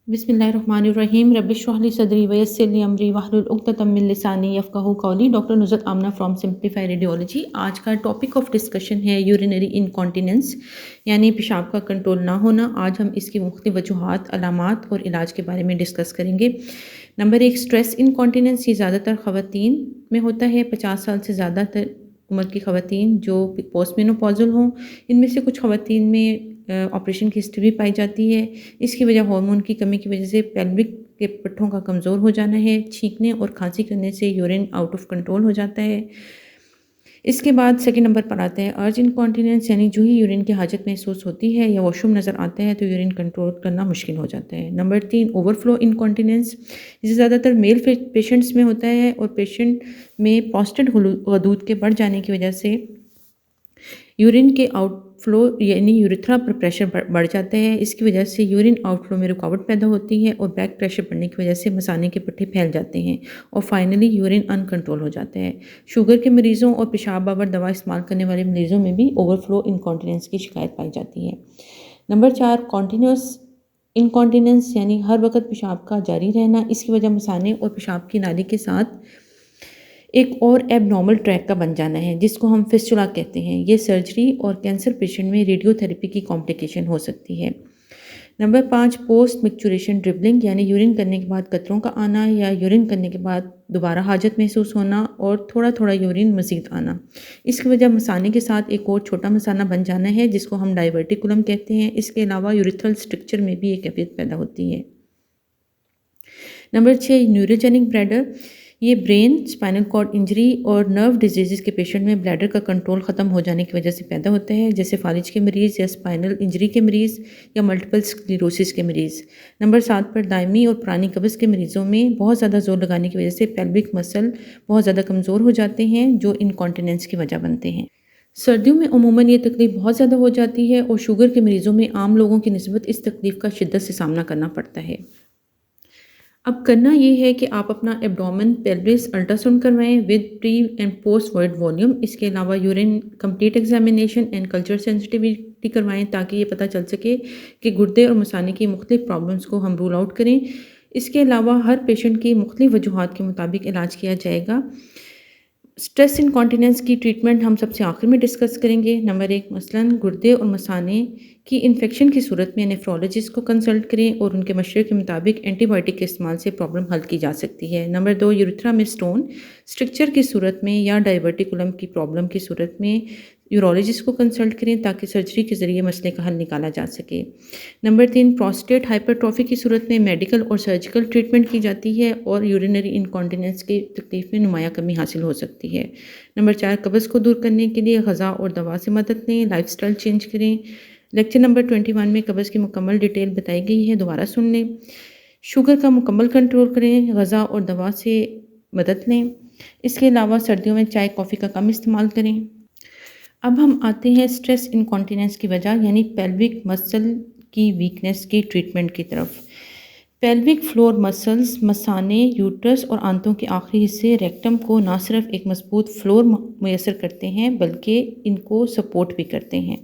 बिस्मिल्लाहिर्रहमानिर्रहीम रब्बिश्रह ली सदरी वयस्सिर ली अमरी वहलुल उक़्दतम मिन लिसानी यफ़क़हू क़ौली। Doctor Nuzrat Amna from Simplify Radiology. आज का टॉपिक ऑफ डिस्कशन है यूरिनरी इनकॉन्टिनेंस यानी पेशाब का कंट्रोल ना होना। आज हम इसकी मुख्तलिफ़ वजूहात, अलामात और इलाज के बारे में डिस्कस करेंगे। Number 1, stress incontinence. ये ज़्यादातर ख़वातीन में होता है। 50 साल से ज़्यादातर उम्र की ख़वातीन जो पोस्ट मेनोपॉज़ल हों, इनमें से कुछ ख़वातीन में ऑपरेशन की हिस्ट्री भी पाई जाती है। इसकी वजह हार्मोन की कमी की वजह से पेल्विक के पट्ठों का कमज़ोर हो जाना है। छींकने और खांसी करने से यूरिन आउट ऑफ कंट्रोल हो जाता है। इसके बाद सेकंड नंबर पर आता है अर्ज इनकॉन्टिनेंस, यानी जो ही यूरिन की हाजत महसूस होती है या वॉशरूम नज़र आता है तो यूरिन कंट्रोल करना मुश्किल हो जाता है। Number 3, overflow incontinence. इसे ज़्यादातर मेल पेशेंट्स में होता है और पेशेंट में प्रोस्टेट हदूद के बढ़ जाने की वजह से यूरिन के आउटफ्लो यानी यूरेथ्रा पर प्रेशर बढ़ जाता है। इसकी वजह से यूरिन आउटफ्लो में रुकावट पैदा होती है और बैक प्रेशर बढ़ने की वजह से मसाने के पट्टे फैल जाते हैं और फाइनली यूरिन अनकंट्रोल हो जाता है। शुगर के मरीज़ों और पेशाब बाबर दवा इस्तेमाल करने वाले मरीज़ों में भी ओवरफ्लो इनकॉन्टिनेंस की शिकायत पाई जाती है। नंबर 4, कॉन्टीन्यूस इनकॉन्टिनेंस, यानी हर वक्त पेशाब का जारी रहना। इसकी वजह मसाने और पेशाब की नाली के साथ एक और एबनॉर्मल ट्रैक का बन जाना है जिसको हम फिस्टुला कहते हैं। ये सर्जरी और कैंसर पेशेंट में रेडियोथेरेपी की कॉम्प्लिकेशन हो सकती है। नंबर 5, पोस्ट मिक्चुरेशन ड्रिबलिंग, यानी यूरिन करने के बाद कतरों का आना या यूरिन करने के बाद दोबारा हाजत महसूस होना और थोड़ा थोड़ा यूरिन मज़ीद आना। इसकी वजह मसाने के साथ एक और छोटा मसाना बन जाना है जिसको हम डाइवर्टिकुलम कहते हैं। इसके अलावा यूरिथ्रल स्ट्रक्चर में भी एक कैफियत पैदा होती है। Number 6, neurogenic bladder. ये ब्रेन, स्पाइनल कॉर्ड इंजरी और नर्व डिजीज़ के पेशेंट में ब्लैडर का कंट्रोल ख़त्म हो जाने की वजह से पैदा होता है, जैसे फालिज के मरीज़ या स्पाइनल इंजरी के मरीज़ या मल्टीपल स्क्लेरोसिस के मरीज़। नंबर 7 पर दायमी और पुरानी कब्ज़ के मरीज़ों में बहुत ज़्यादा जोर लगाने की वजह से पेल्विक मसल बहुत ज़्यादा कमज़ोर हो जाते हैं जो इनकॉन्टिनेंस की वजह बनते हैं। सर्दियों में अमूमन ये तकलीफ़ बहुत ज़्यादा हो जाती है और शुगर के मरीज़ों में आम लोगों की निस्बत इस तकलीफ़ का शिद्दत से सामना करना पड़ता है। अब करना ये है कि आप अपना एब्डोमेन पेल्विस अल्ट्रासाउंड करवाएं with pre and post word volume. इसके अलावा urine complete examination and culture sensitivity करवाएं ताकि ये पता चल सके कि गुर्दे और मसाने की मुख्तलिफ प्रॉब्लम्स को हम रूल आउट करें। इसके अलावा हर पेशेंट की मुख्तलिफ वजूहात के मुताबिक इलाज किया जाएगा। स्ट्रेस इनकॉन्टिनेंस की ट्रीटमेंट हम सबसे आखिर में डिस्कस करेंगे। नंबर 1, मसलन गुर्दे और मसाने की इन्फेक्शन की सूरत में नेफ्रोलॉजिस्ट को कंसल्ट करें और उनके मशवरे के मुताबिक एंटीबायोटिक के इस्तेमाल से प्रॉब्लम हल की जा सकती है। नंबर 2, यूरेथ्रा में स्टोन स्ट्रक्चर की सूरत में या डाइवर्टिकुलम की प्रॉब्लम की सूरत में यूरोलॉजिस्ट को कंसल्ट करें ताकि सर्जरी के ज़रिए मसले का हल निकाला जा सके। नंबर 3, प्रोस्टेट हाइपरट्रॉफी की सूरत में मेडिकल और सर्जिकल ट्रीटमेंट की जाती है और यूरिनरी इनकॉन्टिनेंस की तकलीफ में नुमाया कमी हासिल हो सकती है। नंबर 4, कब्ज़ को दूर करने के लिए ग़ज़ा और दवा से मदद लें, लाइफस्टाइल चेंज करें। लेक्चर नंबर 21 में कब्ज़ की मुकम्मल डिटेल बताई गई है, दोबारा सुन लें। शुगर का मुकम्मल कंट्रोल करें, ग़ज़ा और दवा से मदद लें। इसके अलावा सर्दियों में चाय कॉफ़ी का कम इस्तेमाल करें। अब हम आते हैं स्ट्रेस इनकॉन्टिनेंस की वजह यानी पेल्विक मसल की वीकनेस की ट्रीटमेंट की तरफ। पेल्विक फ्लोर मसल्स मसाने, यूट्रस और आंतों के आखिरी हिस्से रेक्टम को ना सिर्फ एक मजबूत फ्लोर मुयसर करते हैं बल्कि इनको सपोर्ट भी करते हैं।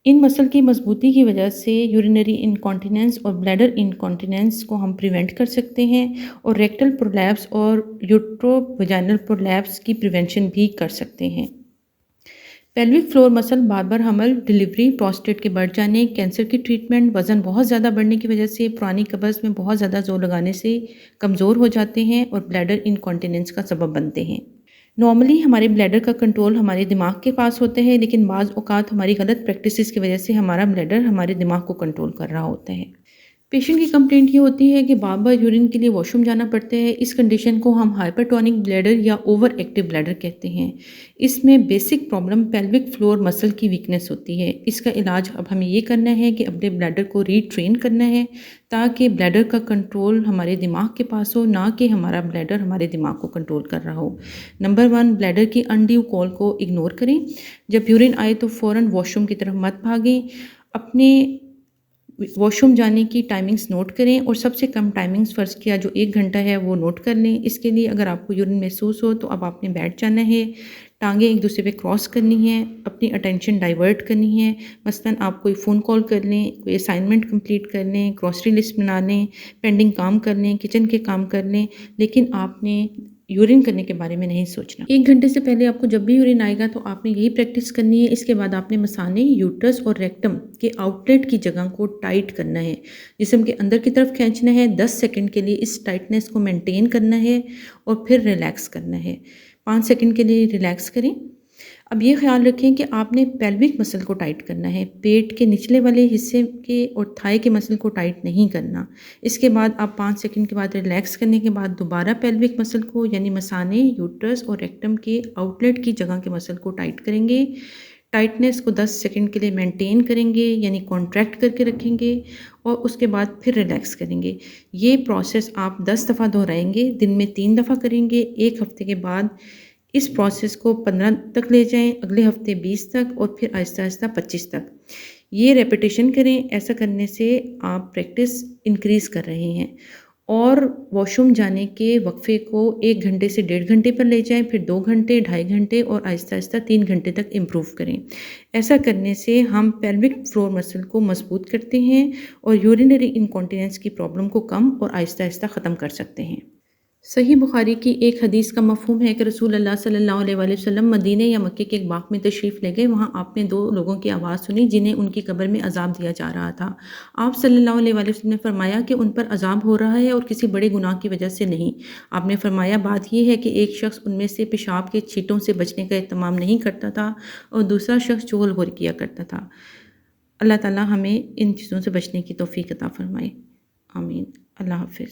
इन मसल की मजबूती की वजह से यूरिनरी इनकॉन्टिनेंस और ब्लैडर इनकॉन्टिनेंस को हम प्रिवेंट कर सकते हैं और रेक्टल प्रोलैप्स और यूट्रोवजाइनल प्रोलैप्स की प्रिवेंशन भी कर सकते हैं। पेल्विक फ्लोर मसल बार बार हमल, डिलीवरी, प्रोस्टेट के बढ़ जाने, कैंसर की ट्रीटमेंट, वज़न बहुत ज़्यादा बढ़ने की वजह से, पुरानी कब्ज़ में बहुत ज़्यादा जोर लगाने से कमज़ोर हो जाते हैं और ब्लैडर इनकॉन्टिनेंस का सबब बनते हैं। नॉर्मली हमारे ब्लैडर का कंट्रोल हमारे दिमाग के पास होता है, लेकिन बाज़ औक़ात हमारी गलत प्रैक्टिसेस की वजह से हमारा ब्लैडर हमारे दिमाग को कंट्रोल कर रहा होता है। पेशेंट की कंप्लेंट ये होती है कि बार बार यूरिन के लिए वॉशरूम जाना पड़ता है। इस कंडीशन को हम हाइपरटोनिक ब्लैडर या ओवर एक्टिव ब्लैडर कहते हैं। इसमें basic problem pelvic floor muscle की वीकनेस होती है। इसका इलाज अब हमें ये करना है कि अपने ब्लैडर को रीट्रेन करना है ताकि ब्लैडर का कंट्रोल हमारे दिमाग के पास हो, ना कि हमारा ब्लैडर हमारे दिमाग को कंट्रोल कर रहा हो। नंबर 1, ब्लैडर की अनड्यू कॉल को इग्नोर करें। जब यूरिन आए तो फ़ौरन वॉशरूम की तरफ मत भागें। अपने वॉशरूम जाने की टाइमिंग्स नोट करें और सबसे कम टाइमिंग्स फ़र्ज़ किया जो 1 घंटा है वो नोट कर लें। इसके लिए अगर आपको यूरिन महसूस हो तो अब आपने बैठ जाना है। टांगें एक दूसरे पे क्रॉस करनी है, अपनी अटेंशन डाइवर्ट करनी है। मसलन आप कोई फ़ोन कॉल कर लें, कोई असाइनमेंट कंप्लीट कर लें, ग्रॉसरी लिस्ट बना लें, पेंडिंग काम कर लें, किचन के काम कर लें, लेकिन आपने यूरिन करने के बारे में नहीं सोचना। 1 घंटे से पहले आपको जब भी यूरिन आएगा तो आपने यही प्रैक्टिस करनी है। इसके बाद आपने मसाने, यूट्रस और रेक्टम के आउटलेट की जगह को टाइट करना है, जिस्म के अंदर की तरफ खींचना है। 10 सेकंड के लिए इस टाइटनेस को मेंटेन करना है और फिर रिलैक्स करना है। 5 सेकंड के लिए रिलैक्स करें। अब ये ख्याल रखें कि आपने पेल्विक मसल को टाइट करना है, पेट के निचले वाले हिस्से के और थाई के मसल को टाइट नहीं करना। इसके बाद आप 5 सेकंड के बाद रिलैक्स करने के बाद दोबारा पेल्विक मसल को यानी मसाने, यूट्रस और रेक्टम के आउटलेट की जगह के मसल को टाइट करेंगे। टाइटनेस को 10 सेकंड के लिए मेंटेन करेंगे यानी कॉन्ट्रैक्ट करके रखेंगे और उसके बाद फिर रिलैक्स करेंगे। ये प्रोसेस आप 10 दफ़ा दोहराएंगे, दिन में 3 दफ़ा करेंगे। 1 हफ़्ते के बाद इस प्रोसेस को 15 तक ले जाएं, अगले हफ्ते 20 तक और फिर आहिस्ता आहिस्ता 25 तक। ये रेपिटेशन करें। ऐसा करने से आप प्रैक्टिस इंक्रीज़ कर रहे हैं। और वॉशरूम जाने के वक्फे को 1 घंटे से 1.5 घंटे पर ले जाएं, फिर 2 घंटे, 2.5 घंटे और आहिस्ता आहिस्ता 3 घंटे तक इम्प्रूव करें। ऐसा करने से हम पेल्विक फ्लोर मसल को मजबूत करते हैं और यूरिनरी इनकॉन्टिनेंस की प्रॉब्लम को कम और आहिस्ता आहिस्ता ख़त्म कर सकते हैं। सही बुखारी की एक हदीस का मफ़हूम है कि रसूल अल्लाह सल्लल्लाहु अलैहि वसल्लम मदीने या मक्के के एक बाग में तशरीफ़ ले गए। वहाँ आपने 2 लोगों की आवाज़ सुनी जिन्हें उनकी कब्र में अज़ाब दिया जा रहा था। आप सल्लल्लाहु अलैहि वसल्लम ने फरमाया कि उन पर अज़ाब हो रहा है और किसी बड़े गुनाह की वजह से नहीं। आपने फरमाया बात यह है कि एक शख्स उनमें से पेशाब के छींटों से बचने का एहतमाम नहीं करता था और दूसरा शख्स चुगलखोरी किया करता था। अल्लाह ताला हमें इन चीज़ों से बचने की तौफ़ीक अता फ़रमाए। आमीन। अल्लाह हाफ़िज़।